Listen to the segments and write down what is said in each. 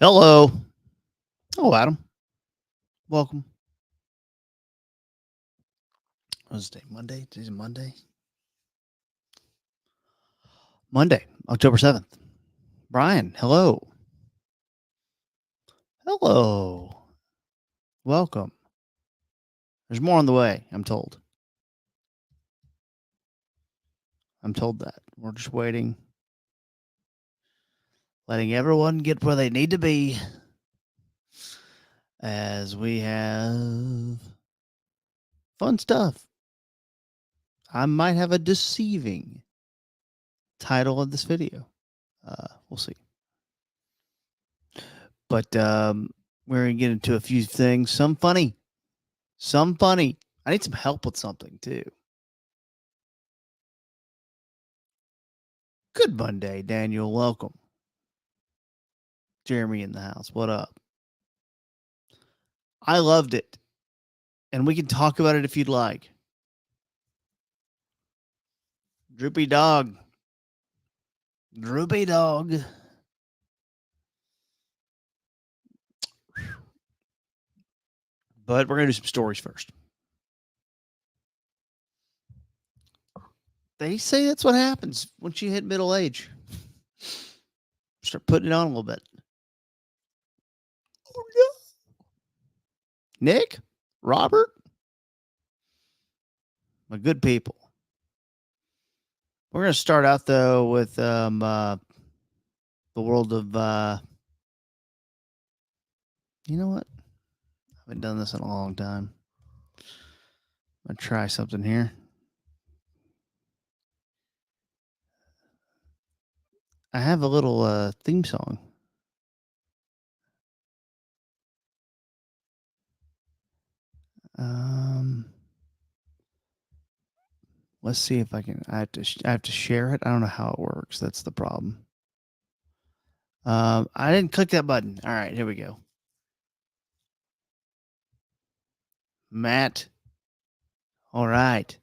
Hello. Oh, Adam. Welcome. What's today? Monday? Today's Monday. Monday, October 7th. Brian, hello. Hello. Welcome. There's more on the way, I'm told. I'm told that. We're just waiting, letting everyone get where they need to be as we have fun stuff. I might have a deceiving title of this video. We'll see. But we're going to get into a few things. Some funny. I need some help with something, too. Good Monday, Daniel. Welcome. Jeremy in the house. What up? I loved it. And we can talk about it if you'd like. Droopy dog. Droopy dog. But we're going to do some stories first. They say that's what happens once you hit middle age. Start putting it on a little bit. Oh, no. Nick? Robert? My good people. We're going to start out, though, with the world of... you know what? I haven't done this in a long time. I'm going to try something here. I have a little theme song. Let's see if I can. I have to share it. I don't know how it works. That's the problem. I didn't click that button. All right, here we go. Matt. All right.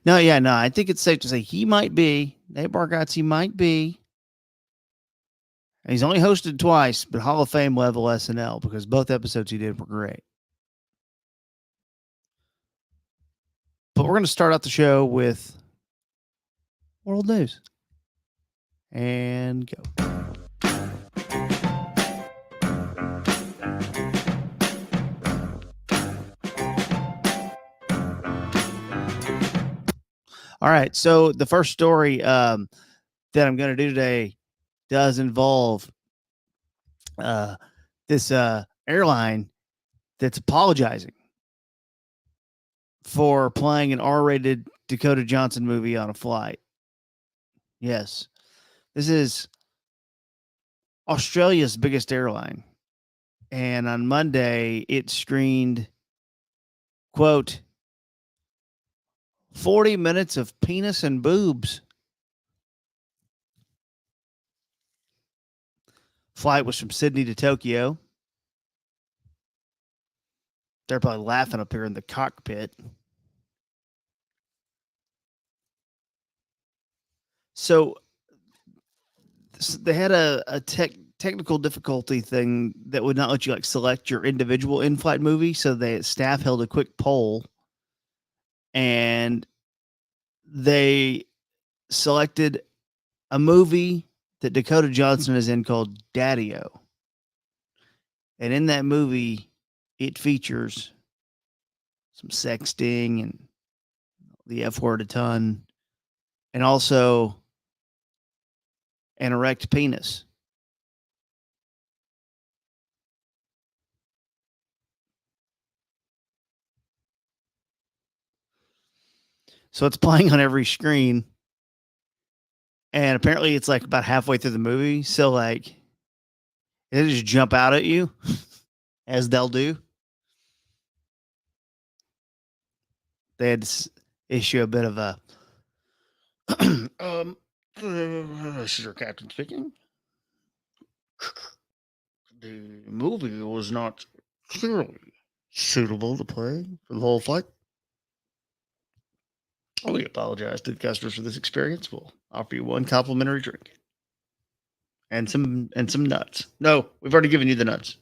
No, I think it's safe to say he might be. Nate Bargatze might be. He's only hosted twice, but Hall of Fame level SNL because both episodes he did were great. But we're going to start out the show with world news. And go. All right. So the first story that I'm going to do today does involve this airline that's apologizing for playing an R-rated Dakota Johnson movie on a flight. Yes. This is Australia's biggest airline. And on Monday, it screened, quote, 40 minutes of penis and boobs. Flight was from Sydney to Tokyo. They're probably laughing up here in the cockpit. So they had a technical difficulty thing that would not let you select your individual in-flight movie. So the staff held a quick poll and they selected a movie that Dakota Johnson is in called Daddy-O. And in that movie, it features some sexting and the F word a ton, and also an erect penis. So it's playing on every screen. And apparently it's about halfway through the movie. So it just jump out at you as they'll do. They had to issue a bit of a this is your captain speaking. The movie was not clearly suitable to play for the whole flight. We apologize to the customers for this experience. We'll offer you one complimentary drink. and some nuts. No, we've already given you the nuts.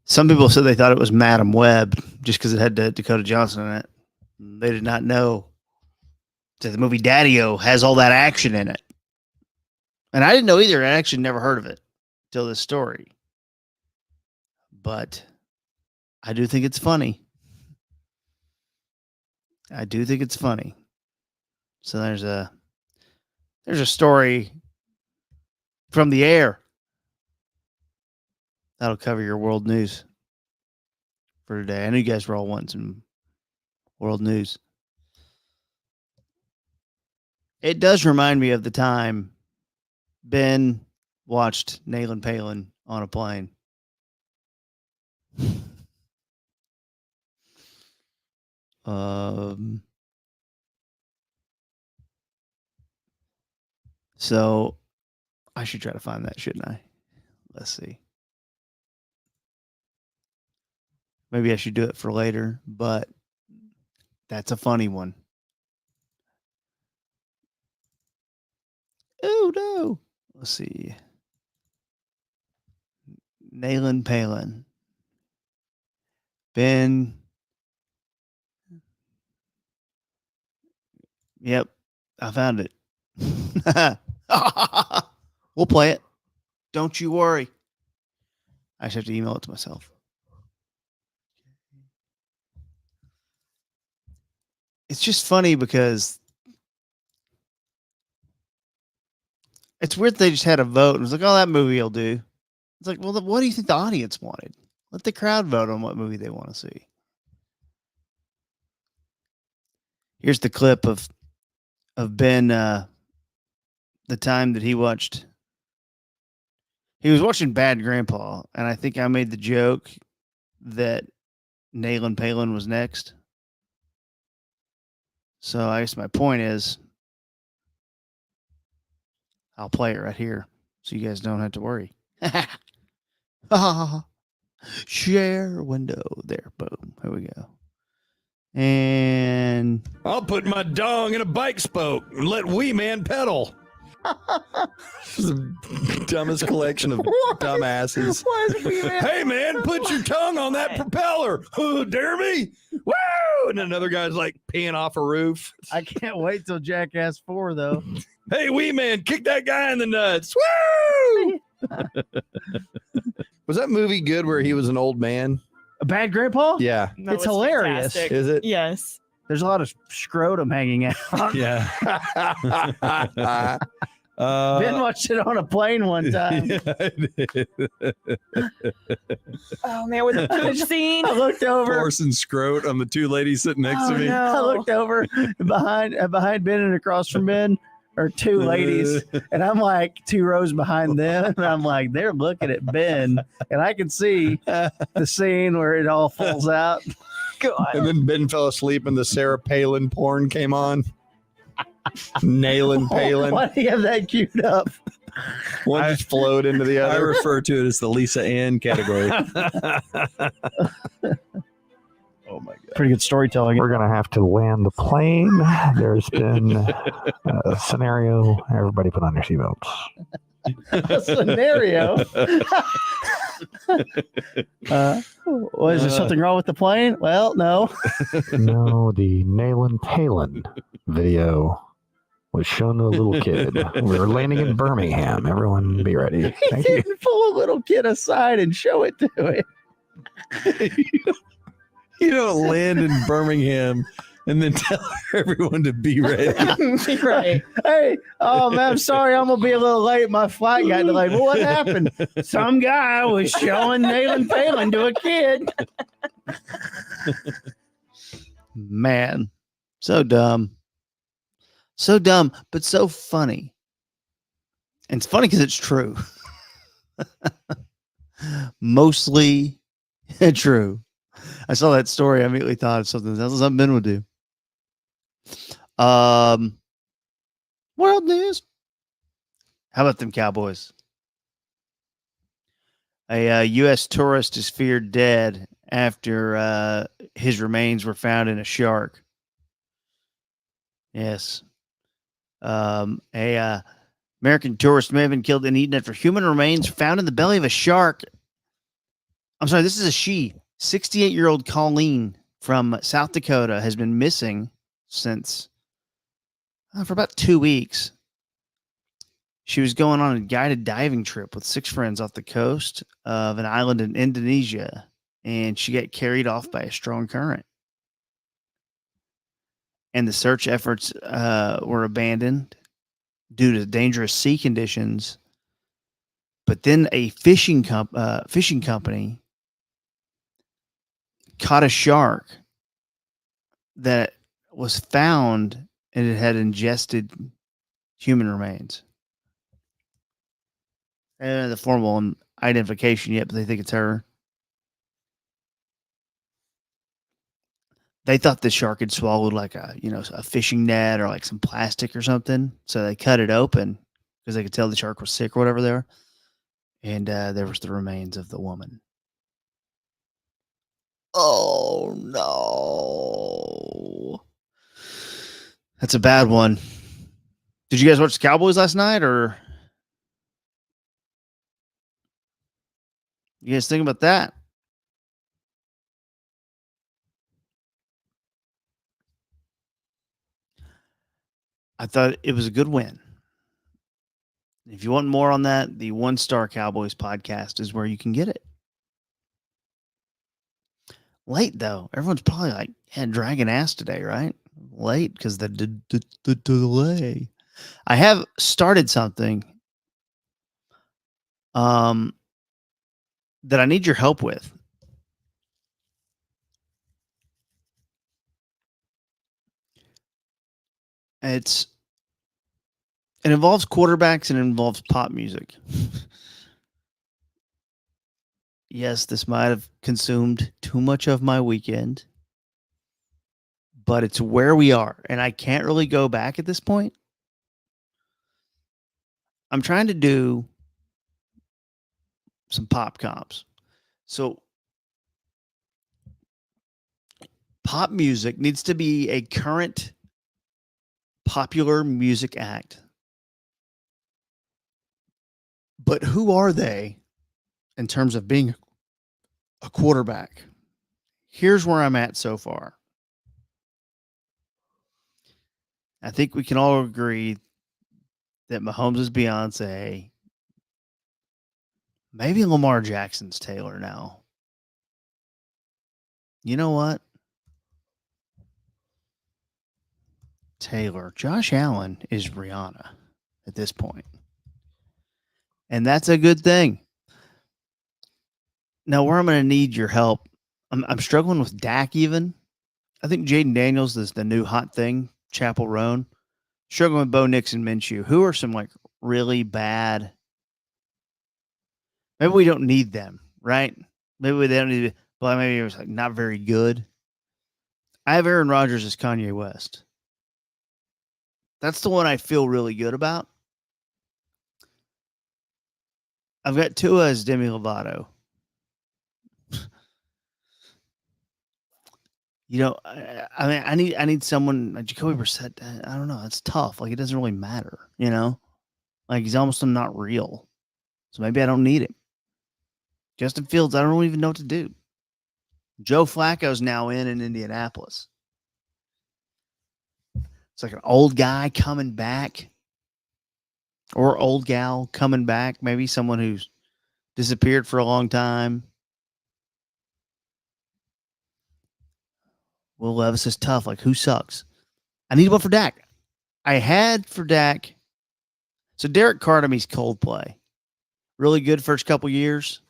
Some people said they thought it was Madam Web just because it had Dakota Johnson in it. They did not know that the movie Daddy-O has all that action in it. And I didn't know either. I actually never heard of it till this story. But I do think it's funny. I do think it's funny. So there's a story from the air that'll cover your world news for today. I know you guys were all wanting some world news. It does remind me of the time Ben watched Nailin' Palin on a plane. So I should try to find that, shouldn't I? Let's see. Maybe I should do it for later, but that's a funny one. Oh no. Let's see. Nailin' Palin. Ben. Yep. I found it. We'll play it. Don't you worry. I just have to email it to myself. It's just funny because it's weird they just had a vote and it was like, oh, that movie will do. It's like, well, what do you think the audience wanted? Let the crowd vote on what movie they want to see. Here's the clip of Ben, the time that he was watching Bad Grandpa, and I think I made the joke that Nailin' Palin was next. So I guess my point is I'll play it right here so you guys don't have to worry. Share window. There. Boom. Here we go. And I'll put my dong in a bike spoke and let Wee Man pedal. This is the dumbest collection of dumbasses. Hey, man, put your tongue on that propeller. Oh, dare me? Woo! And another guy's like peeing off a roof. I can't wait till Jackass 4, though. Hey, Wee Man, kick that guy in the nuts. Woo! Was that movie good where he was an old man? A Bad Grandpa? Yeah. That It's was hilarious. fantastic. Is it? Yes. There's a lot of scrotum hanging out. Yeah. Ben watched it on a plane one time. Yeah, I did. Oh man, with the pooch scene. I looked over. Horse and scrote on the two ladies sitting next to me. no. I looked over behind Ben and across from Ben are two ladies, and I'm like 2 rows behind them, and I'm like, they're looking at Ben, and I can see the scene where it all falls out. God. And then Ben fell asleep and the Sarah Palin porn came on. Nailin' Palin. Why do you have that queued up? One just flowed into the I other. refer to it as the Lisa Ann category. Oh my God. Pretty good storytelling. We're going to have to land the plane. There's been a scenario. Everybody put on their seatbelts. A scenario. Was there something wrong with the plane? Well, no. No, the Nailin' Palin video was shown to a little kid. We were landing in Birmingham. Everyone be ready. He Thank you. didn't pull a little kid aside and show it to him. You don't land in Birmingham and then tell everyone to be ready. Right. Hey, oh man, I'm sorry, I'm gonna be a little late. My flight got delayed. Well, what happened? Some guy was showing Nailin' Palin to a kid. Man, so dumb, but so funny. And it's funny because it's true. Mostly true. I saw that story. I immediately thought of something Ben would do. World news. How about them Cowboys? A U.S. tourist is feared dead after his remains were found in a shark. Yes, A American tourist may have been killed and eaten after human remains found in the belly of a shark. I'm sorry, this is a she. 68-year-old Colleen from South Dakota has been missing since for about 2 weeks. She was going on a guided diving trip with 6 friends off the coast of an island in Indonesia, and she got carried off by a strong current. And the search efforts were abandoned due to dangerous sea conditions. But then a fishing company caught a shark that was found and it had ingested human remains. And the formal identification yet, but they think it's her. They thought the shark had swallowed like a fishing net or like some plastic or something. So they cut it open because they could tell the shark was sick or whatever they were. And there was the remains of the woman. Oh no. That's a bad one. Did you guys watch the Cowboys last night, or you guys think about that? I thought it was a good win. If you want more on that, the One Star Cowboys podcast is where you can get it. Late though, everyone's probably like, yeah, dragging ass today, right? Late because the delay. I have started something that I need your help with. It involves quarterbacks and it involves pop music. Yes, this might have consumed too much of my weekend, but it's where we are, and I can't really go back at this point. I'm trying to do some pop comps. So pop music needs to be a current popular music act. But who are they in terms of being a quarterback? Here's where I'm at so far. I think we can all agree that Mahomes is Beyonce. Maybe Lamar Jackson's Taylor now. You know what? Taylor. Josh Allen is Rihanna at this point. And that's a good thing. Now, where I'm going to need your help, I'm struggling with Dak even. I think Jaden Daniels is the new hot thing, Chapel Roan. Struggling with Bo Nix and Minshew. Who are some like really bad? Maybe we don't need them, right? Maybe they don't need to, but maybe it was like not very good. I have Aaron Rodgers as Kanye West. That's the one I feel really good about. I've got Tua as Demi Lovato. I mean, I need someone like Jacoby Brissett. I don't know. It's tough. Like, it doesn't really matter, Like, he's almost not real. So maybe I don't need him. Justin Fields, I don't even know what to do. Joe Flacco's now in Indianapolis. It's like an old guy coming back or old gal coming back. Maybe someone who's disappeared for a long time. Will Levis is tough. Like, who sucks? I need one for Dak. I had for Dak. So Derek Carr to me's Coldplay. Really good first couple years.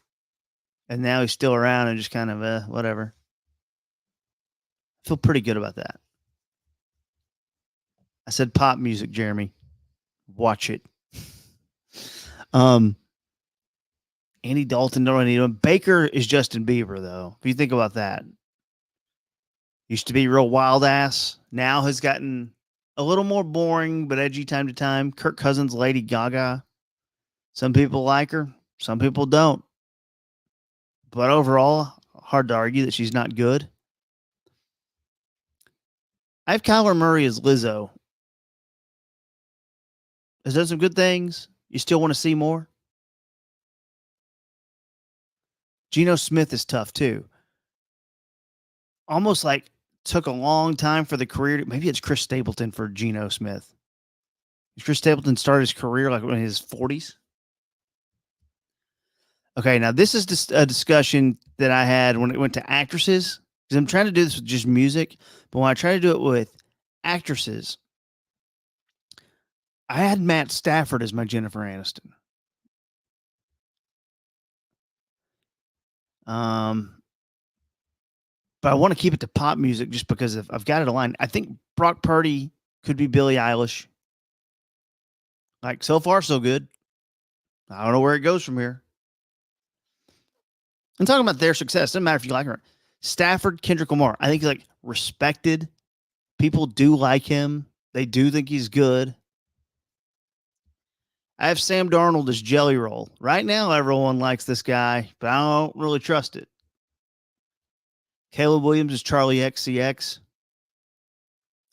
And now he's still around and just kind of whatever. I feel pretty good about that. I said pop music, Jeremy. Watch it. Andy Dalton, don't really need him. Baker is Justin Bieber, though. If you think about that. Used to be real wild ass. Now has gotten a little more boring, but edgy time to time. Kirk Cousins, Lady Gaga. Some people like her. Some people don't. But overall, hard to argue that she's not good. I have Kyler Murray as Lizzo. Has done some good things. You still want to see more? Geno Smith is tough too. Almost like took a long time for the career. Maybe it's Chris Stapleton for Geno Smith. Chris Stapleton started his career like in his 40s. Okay, now this is just a discussion that I had when it went to actresses. Because I'm trying to do this with just music, but when I try to do it with actresses, I had Matt Stafford as my Jennifer Aniston. But I want to keep it to pop music just because I've got it aligned. I think Brock Purdy could be Billie Eilish. Like, so far, so good. I don't know where it goes from here. I'm talking about their success. Doesn't matter if you like her. Stafford, Kendrick Lamar. I think he's like respected. People do like him. They do think he's good. I have Sam Darnold as Jelly Roll. Right now, everyone likes this guy, but I don't really trust it. Caleb Williams is Charlie XCX.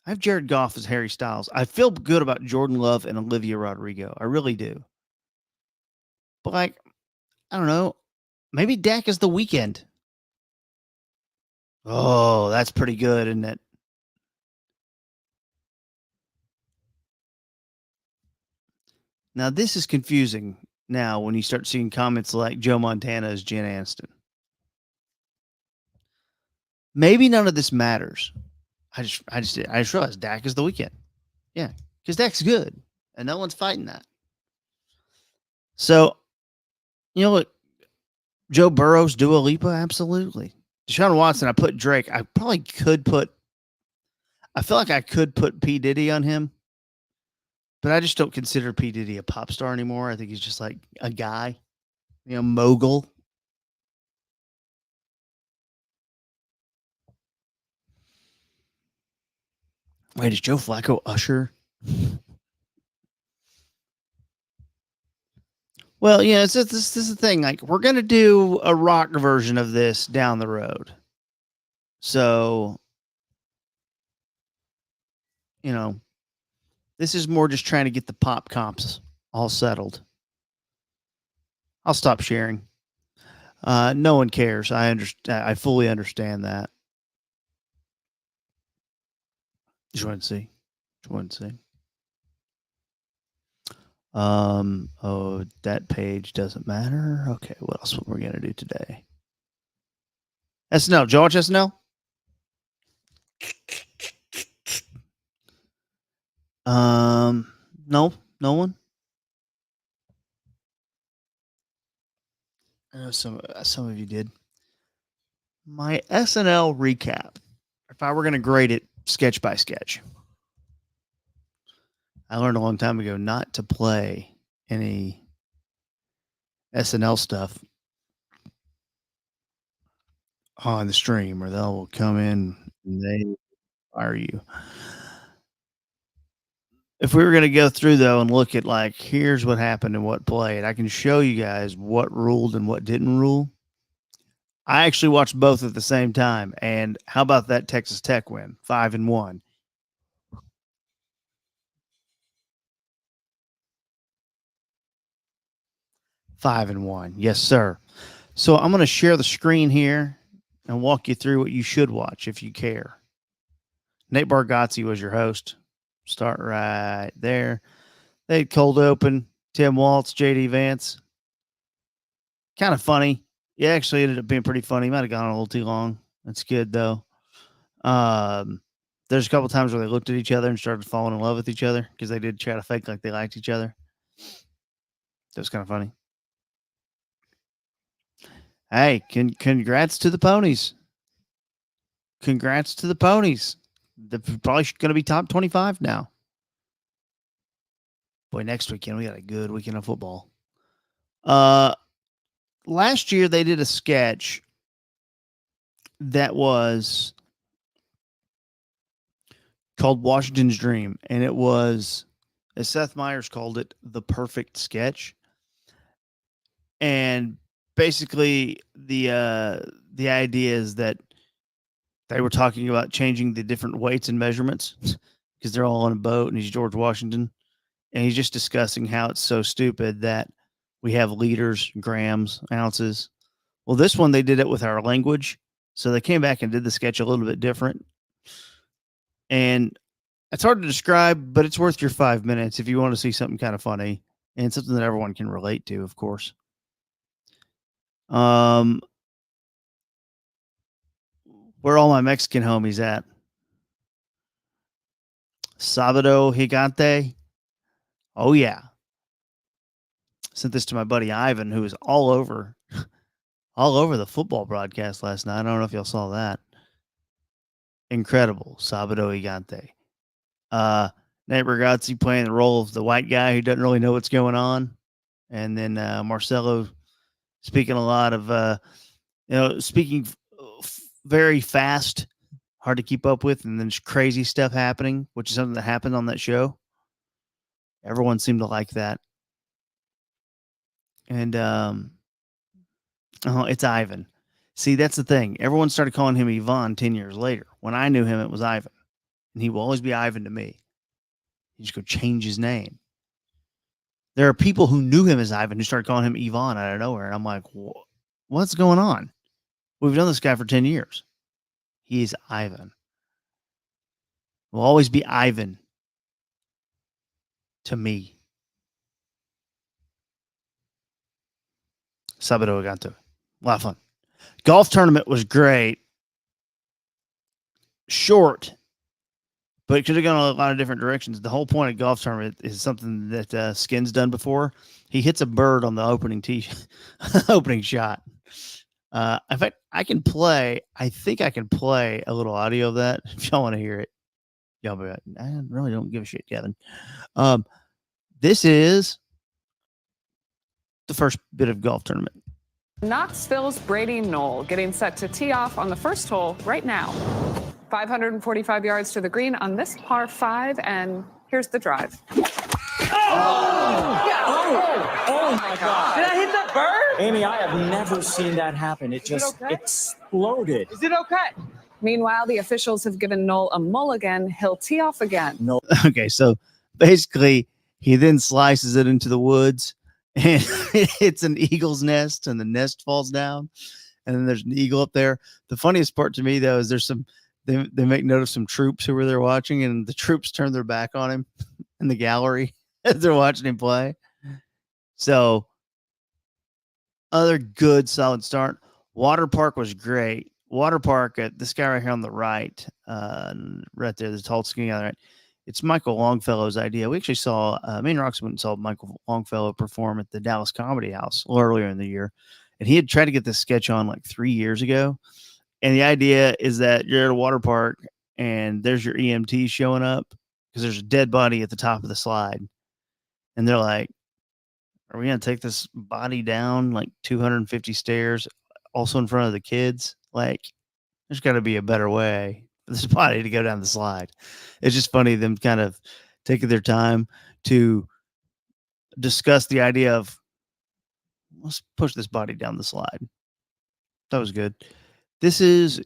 I have Jared Goff as Harry Styles. I feel good about Jordan Love and Olivia Rodrigo. I really do. But like, I don't know. Maybe Dak is the Weekend. Oh, that's pretty good, isn't it? Now, this is confusing now when you start seeing comments like Joe Montana as Jen Aniston. Maybe none of this matters. I just realized Dak is the Weekend. Yeah, because Dak's good, and no one's fighting that. So, you know what? Joe Burrow's Dua Lipa, absolutely. Deshaun Watson, I put Drake. I probably could put. I feel like I could put P Diddy on him, but I just don't consider P Diddy a pop star anymore. I think he's just like a guy, mogul. Wait, is Joe Flacco Usher? Well, yeah, this is the thing. Like, we're gonna do a rock version of this down the road. So, this is more just trying to get the pop comps all settled. I'll stop sharing. No one cares. I understand. I fully understand that. Just want to see. Oh, that page doesn't matter. Okay, what else we're gonna do today? SNL. Did you watch SNL? No one. Some of you did. My SNL recap. If I were gonna grade it sketch by sketch, I learned a long time ago not to play any SNL stuff on the stream, or they'll come in and they fire you. If we were going to go through though and look at like, here's what happened and what played, I can show you guys what ruled and what didn't rule. I actually watched both at the same time. And how about that Texas Tech win? 5-1. Yes, sir. So I'm going to share the screen here and walk you through what you should watch if you care. Nate Bargatze was your host. Start right there. They had cold open. Tim Waltz, JD Vance. Kind of funny. It actually ended up being pretty funny. Might have gone a little too long. That's good though. There's a couple times where they looked at each other and started falling in love with each other because they did try to fake like they liked each other. That was kind of funny. Hey, congrats to the ponies. Congrats to the ponies. They're probably going to be top 25 now. Boy, next weekend we got a good weekend of football. Last year they did a sketch that was called Washington's Dream, and it was, as Seth Meyers called it, the perfect sketch. And basically the idea is that they were talking about changing the different weights and measurements because they're all on a boat and he's George Washington. and he's just discussing how it's so stupid that we have liters, grams, ounces. Well, this one they did it with our language, so they came back and did the sketch a little bit different, and it's hard to describe, but it's worth your 5 minutes if you want to see something kind of funny and something that everyone can relate to, of course. Where all my Mexican homies at? Sábado Gigante. Oh yeah. Sent this to my buddy Ivan, who was all over the football broadcast last night. I don't know if y'all saw that. Incredible. Sábado Gigante. Nate Ragazzi playing the role of the white guy who doesn't really know what's going on. And then Marcelo speaking a lot of, speaking very fast, hard to keep up with, and then just crazy stuff happening, which is something that happened on that show. Everyone seemed to like that. And it's Ivan. See, that's the thing. Everyone started calling him Ivan 10 years later. When I knew him, it was Ivan. And he will always be Ivan to me. He just go change his name. There are people who knew him as Ivan who started calling him Ivan out of nowhere. And I'm like, what's going on? We've known this guy for 10 years. He is Ivan. Will always be Ivan to me. Sábado Gigante. A lot of fun. Golf tournament was great. Short, but it could have gone a lot of different directions. The whole point of golf tournament is something that Skin's done before. He hits a bird on the opening opening shot. In fact, I think I can play a little audio of that if y'all want to hear it. Y'all be like, I really don't give a shit, Kevin. This is the first bit of golf tournament. Knoxville's Brady Knoll getting set to tee off on the first hole right now. 545 yards to the green on this par 5, and here's the drive. Oh my God. Did I hit that bird? Amy, I have never seen that happen. It just exploded. Is it okay? Meanwhile, the officials have given Knoll a mulligan. He'll tee off again. No. Okay, so basically, he then slices it into the woods, and it's an eagle's nest, and the nest falls down, and then there's an eagle up there. The funniest part to me, though, is there's some they make note of some troops who were there watching, and the troops turn their back on him in the gallery as they're watching him play. So, other good solid start. Water Park was great. Water Park at this guy right here on the right, right there, the tall skinny guy on the right. It's Michael Longfellow's idea. We actually saw me and Roxy went and saw Michael Longfellow perform at the Dallas Comedy House a little earlier in the year, and he had tried to get this sketch on like 3 years ago. And the idea is that you're at a water park and there's your EMT showing up because there's a dead body at the top of the slide, and they're like, "Are we gonna take this body down like 250 stairs, also in front of the kids? Like, there's got to be a better way for this body to go down the slide." It's just funny them kind of taking their time to discuss the idea of, let's push this body down the slide. That was good. This is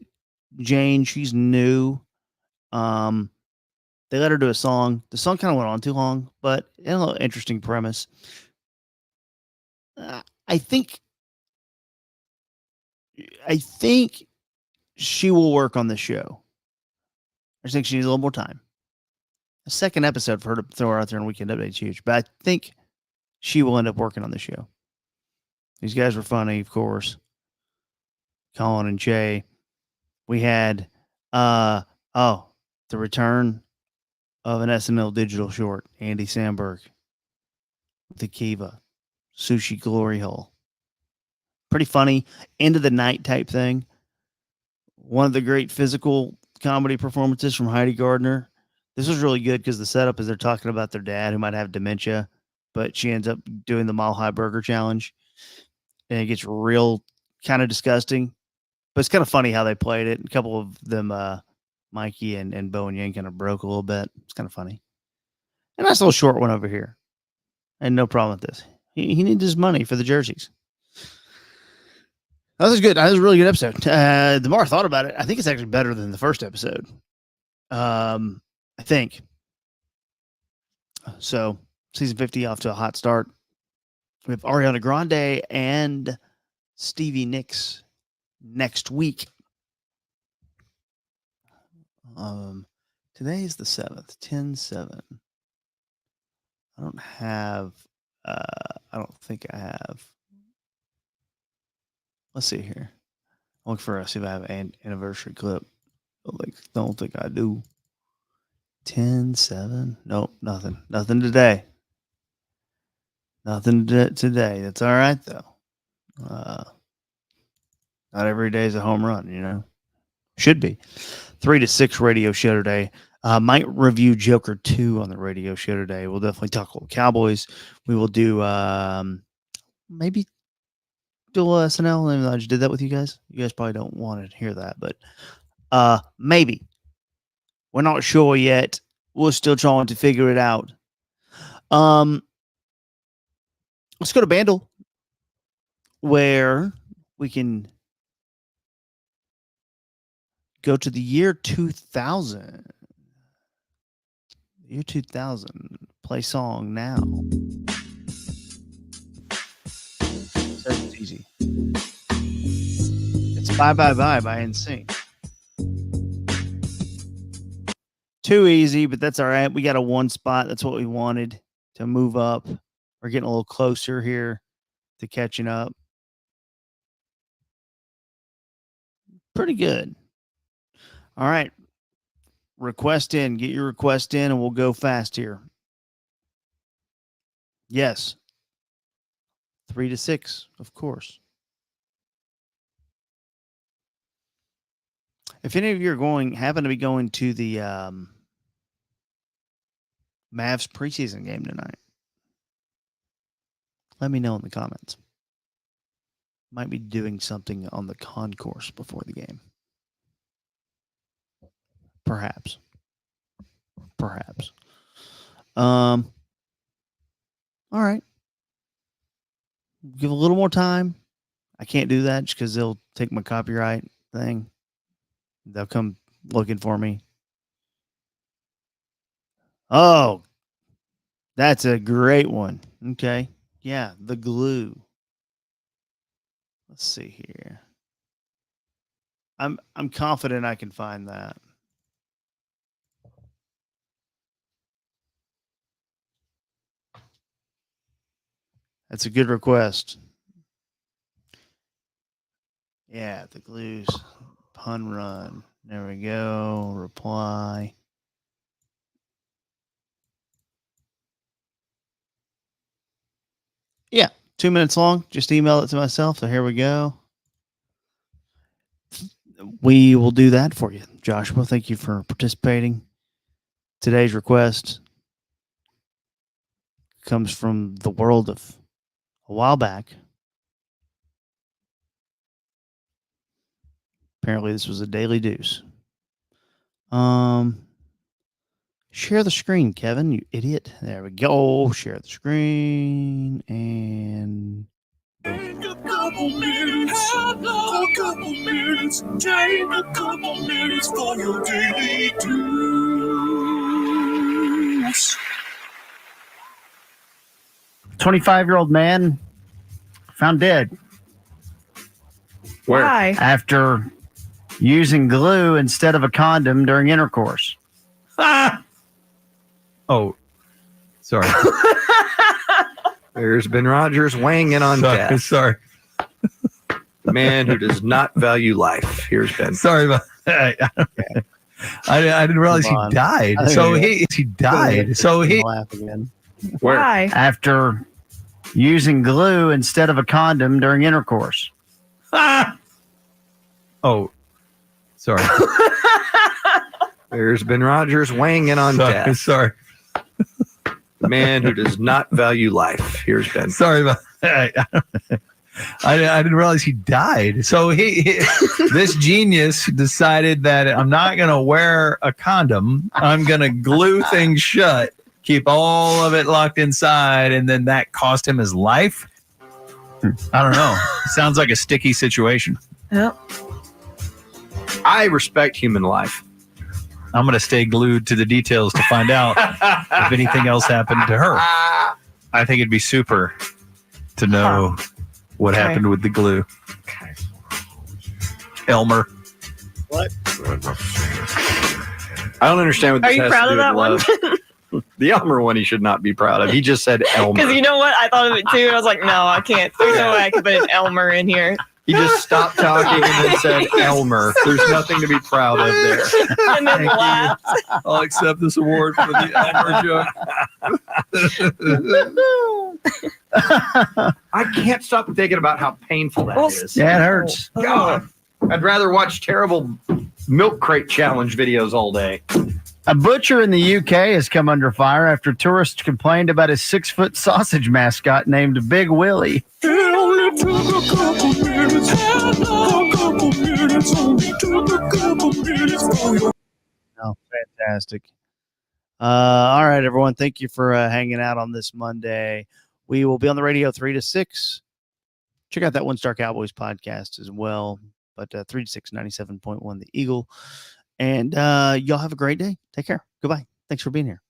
Jane. She's new. They let her do a song. The song kind of went on too long, but it had a little interesting premise. I think she will work on the show. I just think she needs a little more time. A second episode for her to throw her out there on Weekend Update's huge, but I think she will end up working on the show. These guys were funny, of course. Colin and Jay. We had the return of an SNL digital short, Andy Samberg, the Kiva, Sushi Glory Hole. Pretty funny, end of the night type thing. One of the great physical comedy performances from Heidi Gardner. This was really good because the setup is they're talking about their dad who might have dementia, but she ends up doing the Mile High Burger Challenge, and it gets real kind of disgusting. But it's kind of funny how they played it. A couple of them, Mikey and Bo and Yang, kind of broke a little bit. It's kind of funny. A nice little short one over here. And no problem with this. He needs his money for the jerseys. That was good. That was a really good episode. The more I thought about it, I think it's actually better than the first episode. I think. So Season 50 off to a hot start. We have Ariana Grande and Stevie Nicks next week. Today is the 7th, 10/7. I don't think I have. Let's see here. Look for us, see if I have an anniversary clip. Don't think I do. 10/7. Nope, nothing. Nothing today. Nothing today. That's all right though. Not every day is a home run, you know. Should be. 3 to 6 radio show today. Might review Joker 2 on the radio show today. We'll definitely talk about Cowboys. We will do maybe do a little SNL. And I just did that with you guys. You guys probably don't want to hear that, but maybe. We're not sure yet. We're still trying to figure it out. Let's go to Bandle, where we can go to the year 2000. Year 2000. Play song now. So it's easy. It's Bye Bye Bye by NSYNC. Too easy, but that's all right. We got a 1 spot. That's what we wanted to move up. We're getting a little closer here to catching up. Pretty good. All right. Request in. Get your request in, and we'll go fast here. Yes. 3 to 6, of course. If any of you happen to be going to the Mavs preseason game tonight, let me know in the comments. Might be doing something on the concourse before the game. Perhaps. All right. Give a little more time. I can't do that just because they'll take my copyright thing. They'll come looking for me. Oh, that's a great one. Okay. Yeah, The Glue. Let's see here. I'm confident I can find that. That's a good request. Yeah, The Glue's Pun Run. There we go. Reply. Yeah, 2 minutes long. Just email it to myself. So here we go. We will do that for you. Joshua, thank you for participating. Today's request comes from the world of a while back. Apparently this was a daily deuce. Share the screen, Kevin, you idiot. There we go. Share the screen and Take a couple minutes for your daily deuce. 25-year-old man found dead. Where? Why? After using glue instead of a condom during intercourse. Oh, sorry. There's Ben Rogers weighing in on death. Sorry. The man who does not value life. Here's Ben. Sorry about that. I didn't realize he died. So he died. So he laugh again. Where? Why? After using glue instead of a condom during intercourse. Oh, sorry. There's Ben Rogers weighing in on death. Sorry. The man who does not value life. Here's Ben. Sorry about that. I didn't realize he died. So this genius decided that I'm not going to wear a condom. I'm going to glue things shut, keep all of it locked inside, and then that cost him his life. I don't know. Sounds like a sticky situation. Yep. I respect human life. I'm going to stay glued to the details to find out if anything else happened to her. I think it'd be super to know what happened with the glue. Elmer. What? I don't understand what this Are you has proud to of do that with one? love. The Elmer one he should not be proud of. He just said Elmer. Because you know what? I thought of it too. I was like, no, I can't. There's no way I could put an Elmer in here. He just stopped talking and then said Elmer. There's nothing to be proud of there. And then laughed. I'll accept this award for the Elmer joke. I can't stop thinking about how painful that is. Yeah, it hurts. God, I'd rather watch terrible milk crate challenge videos all day. A butcher in the UK has come under fire after tourists complained about his 6-foot sausage mascot named Big Willie. It only took a couple minutes. Only took a couple minutes for your Oh, fantastic. All right, everyone. Thank you for hanging out on this Monday. We will be on the radio 3 to 6. Check out that One Star Cowboys podcast as well. But 3 to 6, 97.1 The Eagle. And y'all have a great day. Take care. Goodbye. Thanks for being here.